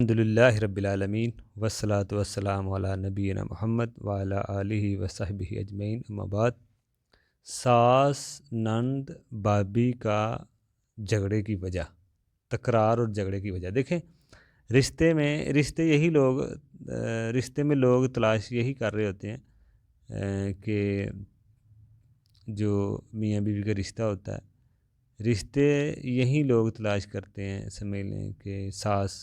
الحمدللہ رب العالمین والصلاة والسلام علی نبینا محمد وعلی آلہ وصحبہ اجمعین، اما بعد۔ ساس نند بابی کا جھگڑے کی وجہ، تکرار اور جھگڑے کی وجہ دیکھیں، رشتے میں لوگ تلاش یہی کر رہے ہوتے ہیں کہ جو میاں بیوی کا رشتہ ہوتا ہے، رشتے یہی لوگ تلاش کرتے ہیں، سمجھ لیں کہ ساس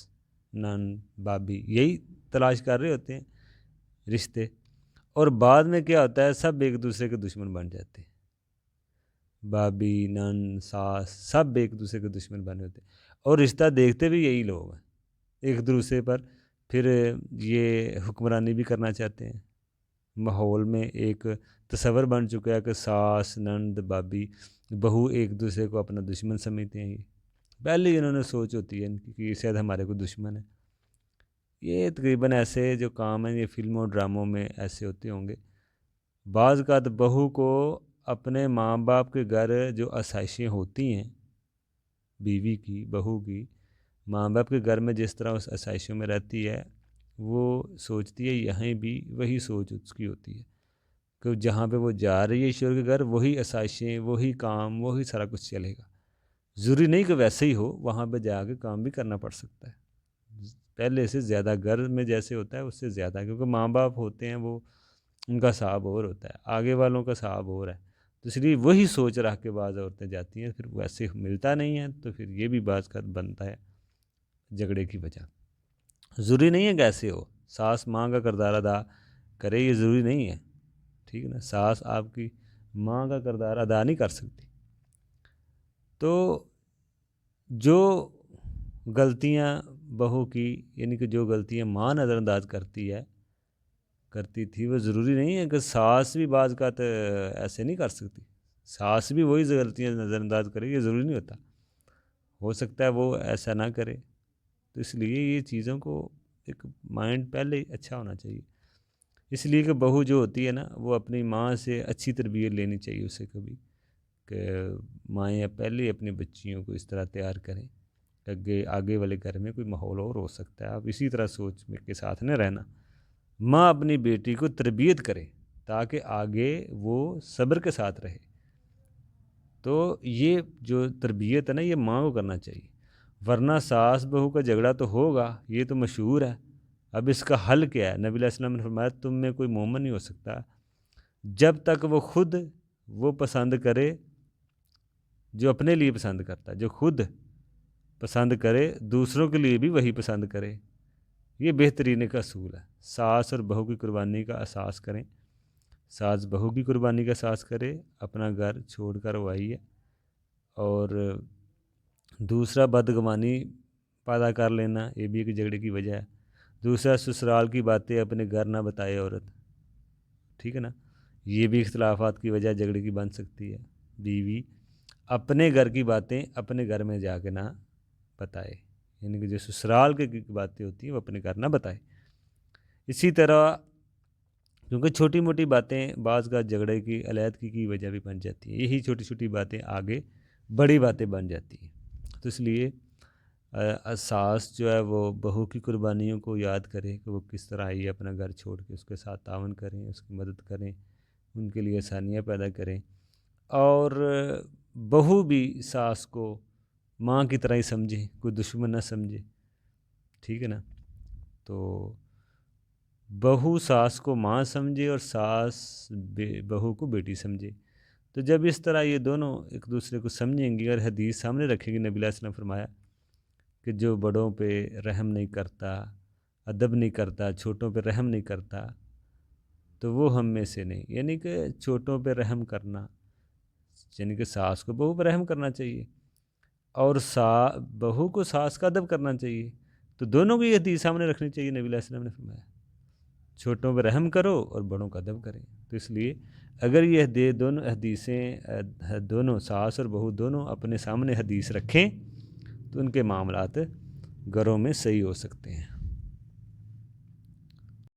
نند بابی یہی تلاش کر رہے ہوتے ہیں رشتے، اور بعد میں کیا ہوتا ہے، سب ایک دوسرے کے دشمن بن جاتے ہیں۔ بابی، نند، ساس سب ایک دوسرے کے دشمن بنے ہوتے ہیں، اور رشتہ دیکھتے بھی یہی لوگ ہیں ایک دوسرے پر۔ پھر یہ حکمرانی بھی کرنا چاہتے ہیں، ماحول میں ایک تصور بن چکا ہے کہ ساس نند بابی بہو ایک دوسرے کو اپنا دشمن سمجھتے ہیں۔ پہلے ہی انہوں نے سوچ ہوتی ہے ان کی کہ یہ شاید ہمارے کو دشمن ہے۔ یہ تقریباً ایسے جو کام ہیں یہ فلموں اور ڈراموں میں ایسے ہوتے ہوں گے۔ بعض اوقات بہو کو اپنے ماں باپ کے گھر جو آسائشیں ہوتی ہیں، بیوی کی، بہو کی ماں باپ کے گھر میں جس طرح اس آسائشوں میں رہتی ہے، وہ سوچتی ہے یہیں بھی وہی سوچ اس کی ہوتی ہے کہ جہاں پہ وہ جا رہی ہے شوہر کے گھر، وہی آسائشیں، وہی کام، وہی سارا کچھ چلے گا۔ ضروری نہیں کہ ویسے ہی ہو، وہاں پہ جا کے کام بھی کرنا پڑ سکتا ہے، پہلے سے زیادہ گھر میں جیسے ہوتا ہے اس سے زیادہ، کیونکہ ماں باپ ہوتے ہیں وہ ان کا حساب اور ہوتا ہے، آگے والوں کا حساب اور ہے، تو اس لیے وہی سوچ رکھ کے بعض عورتیں جاتی ہیں، پھر ویسے ملتا نہیں ہے تو پھر یہ بھی بعض کا بنتا ہے جھگڑے کی وجہ۔ ضروری نہیں ہے کہ ایسے ہو، ساس ماں کا کردار ادا کرے یہ ضروری نہیں ہے، ٹھیک ہے نا، ساس آپ کی ماں کا کردار ادا نہیں کر سکتی۔ تو جو غلطیاں بہو کی، یعنی کہ جو غلطیاں ماں نظر انداز کرتی تھی، وہ ضروری نہیں ہے کہ ساس بھی بعض کا ایسے نہیں کر سکتی، ساس بھی وہی غلطیاں نظر انداز کرے، یہ ضروری نہیں ہوتا، ہو سکتا ہے وہ ایسا نہ کرے۔ تو اس لیے یہ چیزوں کو ایک مائنڈ پہلے اچھا ہونا چاہیے، اس لیے کہ بہو جو ہوتی ہے نا، وہ اپنی ماں سے اچھی تربیت لینی چاہیے اسے کبھی، کہ مائیں پہلے اپنی بچیوں کو اس طرح تیار کریں کہ آگے والے گھر میں کوئی ماحول اور ہو سکتا ہے، آپ اسی طرح سوچ میں کے ساتھ نہ رہنا۔ ماں اپنی بیٹی کو تربیت کرے تاکہ آگے وہ صبر کے ساتھ رہے، تو یہ جو تربیت ہے نا یہ ماں کو کرنا چاہیے، ورنہ ساس بہو کا جھگڑا تو ہوگا، یہ تو مشہور ہے۔ اب اس کا حل کیا ہے؟ نبی علیہ السلام نے فرمایا تم میں کوئی مومن نہیں ہو سکتا جب تک وہ خود وہ پسند کرے جو اپنے لیے پسند کرتا ہے، جو خود پسند کرے دوسروں کے لیے بھی وہی پسند کرے، یہ بہترین ایک اصول ہے۔ ساس اور بہو کی قربانی کا احساس کریں، ساس بہو کی قربانی کا احساس کرے، اپنا گھر چھوڑ کر وہ آئی ہے، اور دوسرا بدگمانی پیدا کر لینا یہ بھی ایک جھگڑے کی وجہ ہے۔ دوسرا سسرال کی باتیں اپنے گھر نہ بتائے عورت، ٹھیک ہے نا، یہ بھی اختلافات کی وجہ جھگڑے کی بن سکتی ہے۔ بیوی اپنے گھر کی باتیں اپنے گھر میں جا کے نہ بتائے، یعنی کہ جو سسرال کی باتیں ہوتی ہیں وہ اپنے گھر نہ بتائے۔ اسی طرح کیونکہ چھوٹی موٹی باتیں بعض کا جھگڑے کی علیحدگی کی وجہ بھی بن جاتی ہیں، یہی چھوٹی چھوٹی باتیں آگے بڑی باتیں بن جاتی ہیں۔ تو اس لیے ساس جو ہے وہ بہو کی قربانیوں کو یاد کرے کہ وہ کس طرح آئی ہے اپنا گھر چھوڑ کے، اس کے ساتھ تعاون کریں، اس کی مدد کریں، ان کے لیے آسانیاں پیدا کریں، اور بہو بھی ساس کو ماں کی طرح ہی سمجھے، کوئی دشمن نہ سمجھے، ٹھیک ہے نا۔ تو بہو ساس کو ماں سمجھے اور ساس بہو کو بیٹی سمجھے، تو جب اس طرح یہ دونوں ایک دوسرے کو سمجھیں گی اور حدیث سامنے رکھیں گے، نبی علیہ السلام نے فرمایا کہ جو بڑوں پہ رحم نہیں کرتا، ادب نہیں کرتا، چھوٹوں پہ رحم نہیں کرتا، تو وہ ہم میں سے نہیں، یعنی کہ چھوٹوں پہ رحم کرنا، یعنی کہ ساس کو بہو پہ رحم کرنا چاہیے، اور بہو کو ساس کا ادب کرنا چاہیے، تو دونوں کو یہ حدیث سامنے رکھنی چاہیے۔ نبی علیہ السلام نے فرمایا چھوٹوں پہ رحم کرو اور بڑوں کا ادب کریں۔ تو اس لیے اگر یہ دونوں حدیثیں، دونوں ساس اور بہو دونوں اپنے سامنے حدیث رکھیں تو ان کے معاملات گھروں میں صحیح ہو سکتے ہیں۔